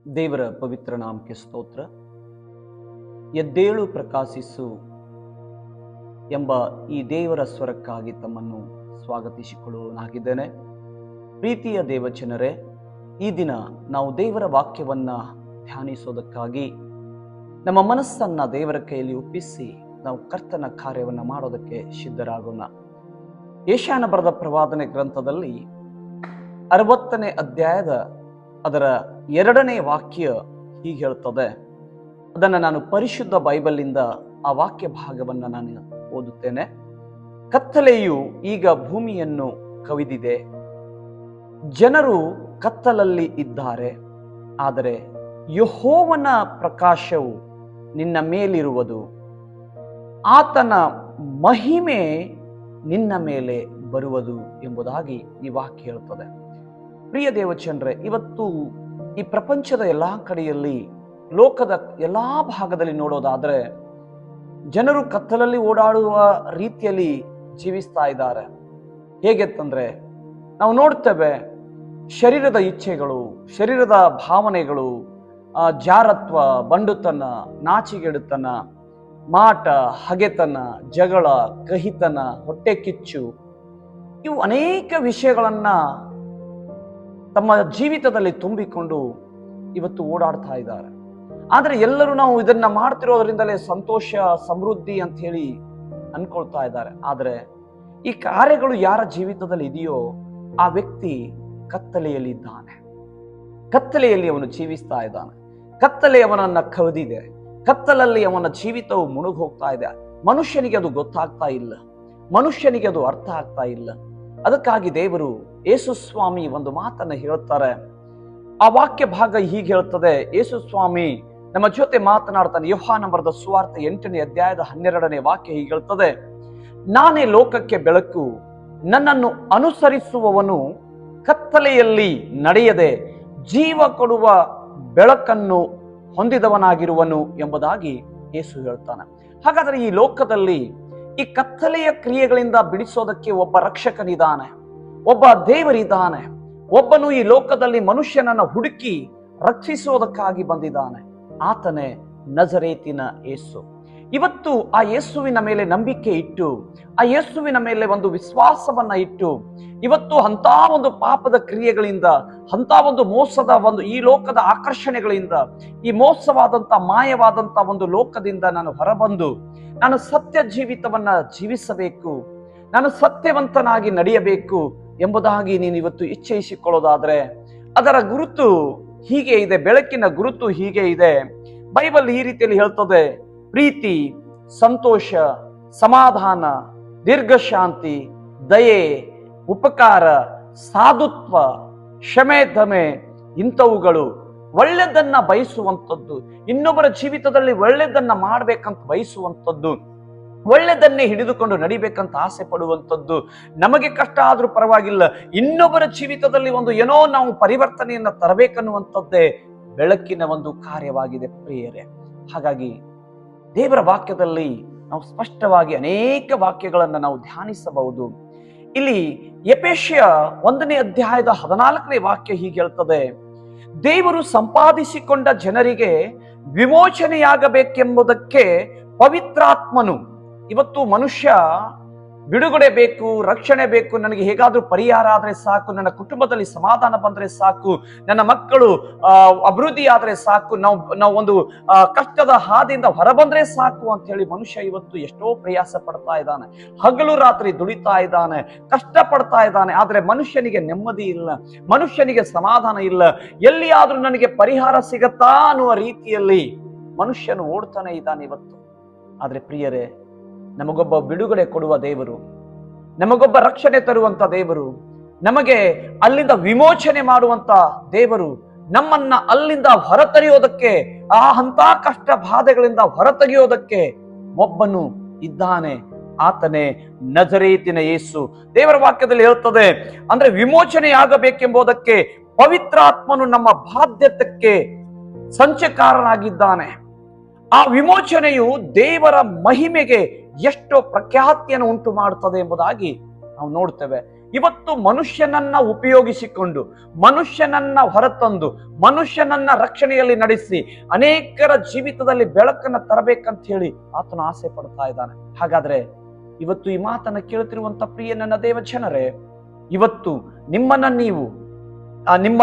ದೇವರ ಪವಿತ್ರ ನಾಮಕ್ಕೆ ಸ್ತೋತ್ರ. ಎದ್ದೇಳು ಪ್ರಕಾಶಿಸು ಎಂಬ ಈ ದೇವರ ಸ್ವರಕ್ಕಾಗಿ ತಮ್ಮನ್ನು ಸ್ವಾಗತಿಸಿಕೊಳ್ಳುವನಾಗಿದ್ದೇನೆ. ಪ್ರೀತಿಯ ದೇವಜನರೇ, ಈ ದಿನ ನಾವು ದೇವರ ವಾಕ್ಯವನ್ನ ಧ್ಯಾನಿಸೋದಕ್ಕಾಗಿ ನಮ್ಮ ಮನಸ್ಸನ್ನ ದೇವರ ಕೈಯಲ್ಲಿ ಒಪ್ಪಿಸಿ ನಾವು ಕರ್ತನ ಕಾರ್ಯವನ್ನು ಮಾಡೋದಕ್ಕೆ ಸಿದ್ಧರಾಗೋಣ. ಯೆಶಾಯನ ಬರೆದ ಪ್ರವಾದನೆ ಗ್ರಂಥದಲ್ಲಿ 60ನೇ ಅಧ್ಯಾಯದ ಅದರ 2ನೇ ವಾಕ್ಯ ಹೀಗೆ ಹೇಳ್ತದೆ. ಅದನ್ನು ನಾನು ಪರಿಶುದ್ಧ ಬೈಬಲ್ನಿಂದ ಆ ವಾಕ್ಯ ಭಾಗವನ್ನು ನಾನು ಓದುತ್ತೇನೆ. ಕತ್ತಲೆಯು ಈಗ ಭೂಮಿಯನ್ನು ಕವಿದಿದೆ, ಜನರು ಕತ್ತಲಲ್ಲಿ ಇದ್ದಾರೆ, ಆದರೆ ಯೆಹೋವನ ಪ್ರಕಾಶವು ನಿನ್ನ ಮೇಲಿರುವುದು, ಆತನ ಮಹಿಮೆ ನಿನ್ನ ಮೇಲೆ ಬರುವುದು ಎಂಬುದಾಗಿ ಈ ವಾಕ್ಯ ಹೇಳುತ್ತದೆ. ಪ್ರಿಯ ದೇವಚಂದ್ರೆ, ಇವತ್ತು ಈ ಪ್ರಪಂಚದ ಎಲ್ಲಾ ಕಡೆಯಲ್ಲಿ, ಲೋಕದ ಎಲ್ಲಾ ಭಾಗದಲ್ಲಿ ನೋಡೋದಾದ್ರೆ ಜನರು ಕತ್ತಲಲ್ಲಿ ಓಡಾಡುವ ರೀತಿಯಲ್ಲಿ ಜೀವಿಸ್ತಾ ಇದ್ದಾರೆ. ಹೇಗೆಂತಂದ್ರೆ ನಾವು ನೋಡ್ತೇವೆ, ಶರೀರದ ಇಚ್ಛೆಗಳು, ಶರೀರದ ಭಾವನೆಗಳು, ಜಾರತ್ವ, ಬಂಡುತನ, ನಾಚಿಗೆಡುತನ, ಮಾಟ, ಹಗೆತನ, ಜಗಳ, ಕಹಿತನ, ಹೊಟ್ಟೆ ಕಿಚ್ಚು, ಇವು ಅನೇಕ ವಿಷಯಗಳನ್ನ ತಮ್ಮ ಜೀವಿತದಲ್ಲಿ ತುಂಬಿಕೊಂಡು ಇವತ್ತು ಓಡಾಡ್ತಾ ಇದ್ದಾರೆ. ಆದರೆ ಎಲ್ಲರೂ ನಾವು ಇದನ್ನ ಮಾಡ್ತಿರೋದ್ರಿಂದಲೇ ಸಂತೋಷ, ಸಮೃದ್ಧಿ ಅಂತ ಹೇಳಿ ಅನ್ಕೊಳ್ತಾ ಇದ್ದಾರೆ. ಆದರೆ ಈ ಕಾರ್ಯಗಳು ಯಾರ ಜೀವಿತದಲ್ಲಿ ಇದೆಯೋ ಆ ವ್ಯಕ್ತಿ ಕತ್ತಲೆಯಲ್ಲಿ ಇದ್ದಾನೆ. ಕತ್ತಲೆಯಲ್ಲಿ ಅವನು ಜೀವಿಸ್ತಾ ಇದ್ದಾನೆ. ಕತ್ತಲೆ ಅವನನ್ನ ಕವಿದಿದೆ. ಕತ್ತಲಲ್ಲಿ ಅವನ ಜೀವಿತವು ಮುಳುಗಿ ಹೋಗ್ತಾ ಇದೆ. ಮನುಷ್ಯನಿಗೆ ಅದು ಗೊತ್ತಾಗ್ತಾ ಇಲ್ಲ, ಮನುಷ್ಯನಿಗೆ ಅದು ಅರ್ಥ ಆಗ್ತಾ ಇಲ್ಲ. ಅದಕ್ಕಾಗಿ ದೇವರು ಯೇಸು ಸ್ವಾಮಿ ಒಂದು ಮಾತನ್ನ ಹೇಳ್ತಾರೆ. ಆ ವಾಕ್ಯ ಭಾಗ ಹೀಗೆ ಹೇಳ್ತದೆ. ಯೇಸು ಸ್ವಾಮಿ ನಮ್ಮ ಜೊತೆ ಮಾತನಾಡ್ತಾನೆ. ಯೋಹಾನ ಬರೆದ ಸುವಾರ್ತೆ 8ನೇ ಅಧ್ಯಾಯದ 12ನೇ ವಾಕ್ಯ ಹೀಗೆ ಹೇಳ್ತದೆ: ನಾನೇ ಲೋಕಕ್ಕೆ ಬೆಳಕು, ನನ್ನನ್ನು ಅನುಸರಿಸುವವನು ಕತ್ತಲೆಯಲ್ಲಿ ನಡೆಯದೆ ಜೀವ ಕೊಡುವ ಬೆಳಕನ್ನು ಹೊಂದಿದವನಾಗಿರುವನು ಎಂಬುದಾಗಿ ಯೇಸು ಹೇಳ್ತಾನೆ. ಹಾಗಾದ್ರೆ ಈ ಲೋಕದಲ್ಲಿ ಈ ಕತ್ತಲೆಯ ಕ್ರಿಯೆಗಳಿಂದ ಬಿಡಿಸೋದಕ್ಕೆ ಒಬ್ಬ ರಕ್ಷಕನಿದ್ದಾನೆ, ಒಬ್ಬ ದೇವರಿದ್ದಾನೆ. ಒಬ್ಬನು ಈ ಲೋಕದಲ್ಲಿ ಮನುಷ್ಯನನ್ನ ಹುಡುಕಿ ರಕ್ಷಿಸೋದಕ್ಕಾಗಿ ಬಂದಿದ್ದಾನೆ. ಆತನೇ ನಜರೇತಿನ ಯೇಸು. ಇವತ್ತು ಆ ಯೇಸುವಿನ ಮೇಲೆ ನಂಬಿಕೆ ಇಟ್ಟು, ಆ ಯೇಸುವಿನ ಮೇಲೆ ಒಂದು ವಿಶ್ವಾಸವನ್ನ ಇಟ್ಟು, ಇವತ್ತು ಅಂತ ಒಂದು ಪಾಪದ ಕ್ರಿಯೆಗಳಿಂದ, ಅಂತ ಒಂದು ಮೋಸದ ಒಂದು ಈ ಲೋಕದ ಆಕರ್ಷಣೆಗಳಿಂದ, ಈ ಮೋಸವಾದಂತ ಮಾಯವಾದಂತ ಒಂದು ಲೋಕದಿಂದ ನಾನು ಹೊರಬಂದು ನಾನು ಸತ್ಯ ಜೀವಿತವನ್ನ ಜೀವಿಸಬೇಕು, ನಾನು ಸತ್ಯವಂತನಾಗಿ ನಡೆಯಬೇಕು ಎಂಬುದಾಗಿ ನೀನು ಇವತ್ತು ಇಚ್ಛಿಸಿಕೊಳ್ಳೋದಾದ್ರೆ ಅದರ ಗುರುತು ಹೀಗೆ ಇದೆ. ಬೆಳಕಿನ ಗುರುತು ಹೀಗೆ ಇದೆ. ಬೈಬಲ್ ಈ ರೀತಿಯಲ್ಲಿ ಹೇಳ್ತದೆ: ಪ್ರೀತಿ, ಸಂತೋಷ, ಸಮಾಧಾನ, ದೀರ್ಘಶಾಂತಿ, ದಯೆ, ಉಪಕಾರ, ಸಾಧುತ್ವ, ಕ್ಷಮೆ, ದಮೆ, ಇಂಥವುಗಳು. ಒಳ್ಳೆದನ್ನ ಬಯಸುವಂಥದ್ದು, ಇನ್ನೊಬ್ಬರ ಜೀವಿತದಲ್ಲಿ ಒಳ್ಳೆದನ್ನ ಮಾಡ್ಬೇಕಂತ ಬಯಸುವಂಥದ್ದು, ಒಳ್ಳೆದನ್ನೇ ಹಿಡಿದುಕೊಂಡು ನಡಿಬೇಕಂತ ಆಸೆ ಪಡುವಂಥದ್ದು. ನಮಗೆ ಕಷ್ಟ ಆದ್ರೂ ಪರವಾಗಿಲ್ಲ, ಇನ್ನೊಬ್ಬರ ಜೀವಿತದಲ್ಲಿ ಒಂದು ಏನೋ ನಾವು ಪರಿವರ್ತನೆಯನ್ನ ತರಬೇಕನ್ನುವಂಥದ್ದೇ ಬೆಳಕಿನ ಒಂದು ಕಾರ್ಯವಾಗಿದೆ ಪ್ರಿಯರೇ. ಹಾಗಾಗಿ ದೇವರ ವಾಕ್ಯದಲ್ಲಿ ನಾವು ಸ್ಪಷ್ಟವಾಗಿ ಅನೇಕ ವಾಕ್ಯಗಳನ್ನ ನಾವು ಧ್ಯಾನಿಸಬಹುದು. ಇಲ್ಲಿ ಎಫೆಸ್ಯ 1ನೇ ಅಧ್ಯಾಯದ 14ನೇ ವಾಕ್ಯ ಹೀಗೆ ಹೇಳ್ತದೆ: ದೇವರು ಸಂಪಾದಿಸಿಕೊಂಡ ಜನರಿಗೆ ವಿಮೋಚನೆಯಾಗಬೇಕೆಂಬುದಕ್ಕೆ ಪವಿತ್ರಾತ್ಮನು. ಇವತ್ತು ಮನುಷ್ಯ ಬಿಡುಗಡೆ ಬೇಕು, ರಕ್ಷಣೆ ಬೇಕು, ನನಗೆ ಹೇಗಾದ್ರೂ ಪರಿಹಾರ ಆದ್ರೆ ಸಾಕು, ನನ್ನ ಕುಟುಂಬದಲ್ಲಿ ಸಮಾಧಾನ ಬಂದ್ರೆ ಸಾಕು, ನನ್ನ ಮಕ್ಕಳು ಅಭಿವೃದ್ಧಿ ಆದ್ರೆ ಸಾಕು, ನಾವು ಒಂದು ಕಷ್ಟದ ಹಾದಿಯಿಂದ ಹೊರಬಂದ್ರೆ ಸಾಕು ಅಂತ ಹೇಳಿ ಮನುಷ್ಯ ಇವತ್ತು ಎಷ್ಟೋ ಪ್ರಯಾಸ ಪಡ್ತಾ ಇದ್ದಾನೆ, ಹಗಲು ರಾತ್ರಿ ದುಡಿತಾ ಇದ್ದಾನೆ, ಕಷ್ಟ ಪಡ್ತಾ ಇದ್ದಾನೆ. ಆದ್ರೆ ಮನುಷ್ಯನಿಗೆ ನೆಮ್ಮದಿ ಇಲ್ಲ, ಮನುಷ್ಯನಿಗೆ ಸಮಾಧಾನ ಇಲ್ಲ. ಎಲ್ಲಿಯಾದ್ರೂ ನನಗೆ ಪರಿಹಾರ ಸಿಗತ್ತಾ ಅನ್ನುವ ರೀತಿಯಲ್ಲಿ ಮನುಷ್ಯನು ಓಡ್ತಾನೆ ಇದ್ದಾನೆ ಇವತ್ತು. ಆದ್ರೆ ಪ್ರಿಯರೇ, ನಮಗೊಬ್ಬ ಬಿಡುಗಡೆ ಕೊಡುವ ದೇವರು, ನಮಗೊಬ್ಬ ರಕ್ಷಣೆ ತರುವಂತ ದೇವರು, ನಮಗೆ ಅಲ್ಲಿಂದ ವಿಮೋಚನೆ ಮಾಡುವಂತ ದೇವರು, ನಮ್ಮನ್ನ ಅಲ್ಲಿಂದ ಹೊರತೆಗೆಯೋದಕ್ಕೆ, ಆ ಅಂತ ಕಷ್ಟ ಬಾಧೆಗಳಿಂದ ಹೊರತೆಗೆಯೋದಕ್ಕೆ ಒಬ್ಬನು ಇದ್ದಾನೆ. ಆತನೇ ನಜರೇತಿನ ಯೇಸು. ದೇವರ ವಾಕ್ಯದಲ್ಲಿ ಹೇಳ್ತದೆ, ಅಂದ್ರೆ ವಿಮೋಚನೆಯಾಗಬೇಕೆಂಬುದಕ್ಕೆ ಪವಿತ್ರಾತ್ಮನು ನಮ್ಮ ಬಾಧ್ಯತೆಗೆ ಸಂಚಕಾರನಾಗಿದ್ದಾನೆ. ಆ ವಿಮೋಚನೆಯು ದೇವರ ಮಹಿಮೆಗೆ ಎಷ್ಟೋ ಪ್ರಖ್ಯಾತಿಯನ್ನು ಉಂಟು ಮಾಡುತ್ತದೆ ಎಂಬುದಾಗಿ ನಾವು ನೋಡ್ತೇವೆ. ಇವತ್ತು ಮನುಷ್ಯನನ್ನ ಉಪಯೋಗಿಸಿಕೊಂಡು, ಮನುಷ್ಯನನ್ನ ಹೊರತಂದು, ಮನುಷ್ಯನನ್ನ ರಕ್ಷಣೆಯಲ್ಲಿ ನಡೆಸಿ ಅನೇಕರ ಜೀವಿತದಲ್ಲಿ ಬೆಳಕನ್ನ ತರಬೇಕಂತ ಹೇಳಿ ಆತನು ಆಸೆ ಪಡ್ತಾ ಇದ್ದಾನೆ. ಹಾಗಾದ್ರೆ ಇವತ್ತು ಈ ಮಾತನ್ನ ಕೇಳ್ತಿರುವಂತ ಪ್ರಿಯ ನನ್ನ ದೇವ ಜನರೇ, ಇವತ್ತು ನಿಮ್ಮನ್ನ ನೀವು ನಿಮ್ಮ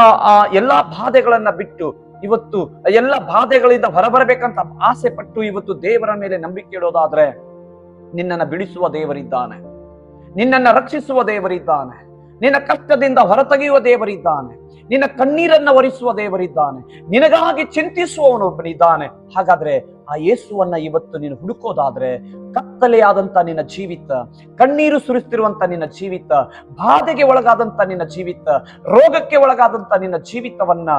ಎಲ್ಲಾ ಬಾಧೆಗಳನ್ನ ಬಿಟ್ಟು, ಇವತ್ತು ಎಲ್ಲ ಬಾಧೆಗಳಿಂದ ಹೊರಬರಬೇಕಂತ ಆಸೆ ಪಟ್ಟು ಇವತ್ತು ದೇವರ ಮೇಲೆ ನಂಬಿಕೆ ಇಡೋದಾದ್ರೆ, ನಿನ್ನನ್ನು ಬಿಡಿಸುವ ದೇವರಿದ್ದಾನೆ, ನಿನ್ನನ್ನು ರಕ್ಷಿಸುವ ದೇವರಿದ್ದಾನೆ, ನಿನ್ನ ಕಷ್ಟದಿಂದ ಹೊರತೆಗೆಯುವ ದೇವರಿದ್ದಾನೆ, ನಿನ್ನ ಕಣ್ಣೀರನ್ನ ಒರೆಸುವ ದೇವರಿದ್ದಾನೆ, ನಿನಗಾಗಿ ಚಿಂತಿಸುವವನೊಬ್ಬನಿದ್ದಾನೆ. ಹಾಗಾದ್ರೆ ಆ ಯೇಸುವನ್ನ ಇವತ್ತು ನೀನು ಹುಡುಕೋದಾದ್ರೆ, ಕತ್ತಲೆಯಾದಂತ ನಿನ್ನ ಜೀವಿತ, ಕಣ್ಣೀರು ಸುರಿಸ್ತಿರುವಂತ ನಿನ್ನ ಜೀವಿತ, ಬಾಧೆಗೆ ಒಳಗಾದಂತ ನಿನ್ನ ಜೀವಿತ, ರೋಗಕ್ಕೆ ಒಳಗಾದಂತ ನಿನ್ನ ಜೀವಿತವನ್ನ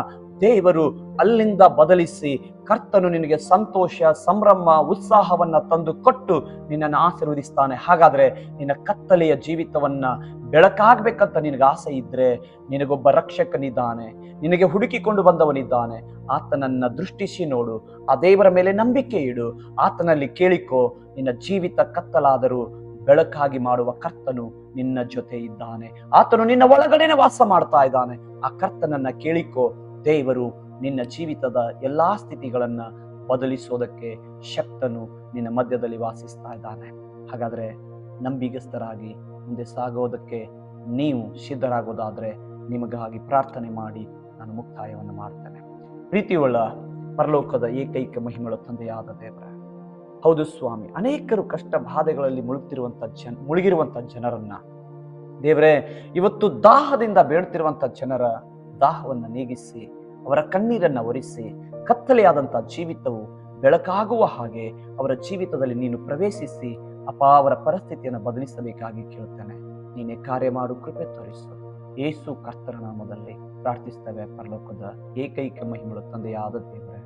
ದೇವರು ಅಲ್ಲಿಂದ ಬದಲಿಸಿ ಕರ್ತನು ನಿನಗೆ ಸಂತೋಷ, ಸಂಭ್ರಮ, ಉತ್ಸಾಹವನ್ನ ತಂದು ಕೊಟ್ಟು ನಿನ್ನನ್ನು ಆಶೀರ್ವದಿಸ್ತಾನೆ. ಹಾಗಾದ್ರೆ ನಿನ್ನ ಕತ್ತಲೆಯ ಜೀವಿತವನ್ನ ಬೆಳಕಾಗ್ಬೇಕಂತ ನಿನಗೆ ಆಸೆ ಇದ್ರೆ, ನಿನಗೊಬ್ಬ ರಕ್ಷಕನಿದ್ದಾನೆ, ನಿನಗೆ ಹುಡುಕಿಕೊಂಡು ಬಂದವನಿದ್ದಾನೆ. ಆತನನ್ನ ದೃಷ್ಟಿಸಿ ನೋಡು, ಆ ದೇವರ ಮೇಲೆ ನಂಬಿಕೆ ಇಡು, ಆತನಲ್ಲಿ ಕೇಳಿಕೋ. ನಿನ್ನ ಜೀವಿತ ಕತ್ತಲಾದರೂ ಬೆಳಕಾಗಿ ಮಾಡುವ ಕರ್ತನು ನಿನ್ನ ಜೊತೆ ಇದ್ದಾನೆ. ಆತನು ನಿನ್ನ ಒಳಗಡೆನೆ ವಾಸ ಮಾಡ್ತಾ ಇದ್ದಾನೆ. ಆ ಕರ್ತನನ್ನ ಕೇಳಿಕೋ. ದೇವರು ನಿನ್ನ ಜೀವಿತದ ಎಲ್ಲಾ ಸ್ಥಿತಿಗಳನ್ನ ಬದಲಿಸೋದಕ್ಕೆ ಶಕ್ತನು ನಿನ್ನ ಮಧ್ಯದಲ್ಲಿ ವಾಸಿಸ್ತಾ ಇದ್ದಾನೆ. ಹಾಗಾದ್ರೆ ನಂಬಿಗಸ್ತರಾಗಿ ಮುಂದೆ ಸಾಗೋದಕ್ಕೆ ನೀವು ಸಿದ್ಧರಾಗೋದಾದ್ರೆ, ನಿಮಗಾಗಿ ಪ್ರಾರ್ಥನೆ ಮಾಡಿ ನಾನು ಮುಕ್ತಾಯವನ್ನು ಮಾಡ್ತೇನೆ. ಪ್ರೀತಿಯುಳ್ಳ ಪರಲೋಕದ ಏಕೈಕ ಮಹಿಮೆಯ ತಂದೆಯಾದ ದೇವರ, ಹೌದು ಸ್ವಾಮಿ, ಅನೇಕರು ಕಷ್ಟ ಬಾಧೆಗಳಲ್ಲಿ ಮುಳುಗಿರುವಂತ ಜನರನ್ನ ದೇವರೇ, ಇವತ್ತು ದಾಹದಿಂದ ಬೇಡ್ತಿರುವಂತ ಜನರ ದಾಹವನ್ನ ನೀಗಿಸಿ, ಅವರ ಕಣ್ಣೀರನ್ನ ಒರೆಸಿ, ಕತ್ತಲೆಯಾದಂತ ಜೀವಿತವು ಬೆಳಕಾಗುವ ಹಾಗೆ ಅವರ ಜೀವಿತದಲ್ಲಿ ನೀನು ಪ್ರವೇಶಿಸಿ ಅಪ್ಪ, ಅವರ ಪರಿಸ್ಥಿತಿಯನ್ನು ಬದಲಿಸಬೇಕಾಗಿ ಕೇಳುತ್ತೇನೆ. ನೀನೇ ಕಾರ್ಯ ಮಾಡು, ಕೃಪೆ ತೋರಿಸು. ಯೇಸು ಕರ್ತನ ನಾಮದಲ್ಲಿ ಪ್ರಾರ್ಥಿಸ್ತೇವೆ ಪರಲೋಕದ ಏಕೈಕ ಮಹಿಮೆಯ ತಂದೆಯಾದ ದೇವರೇ.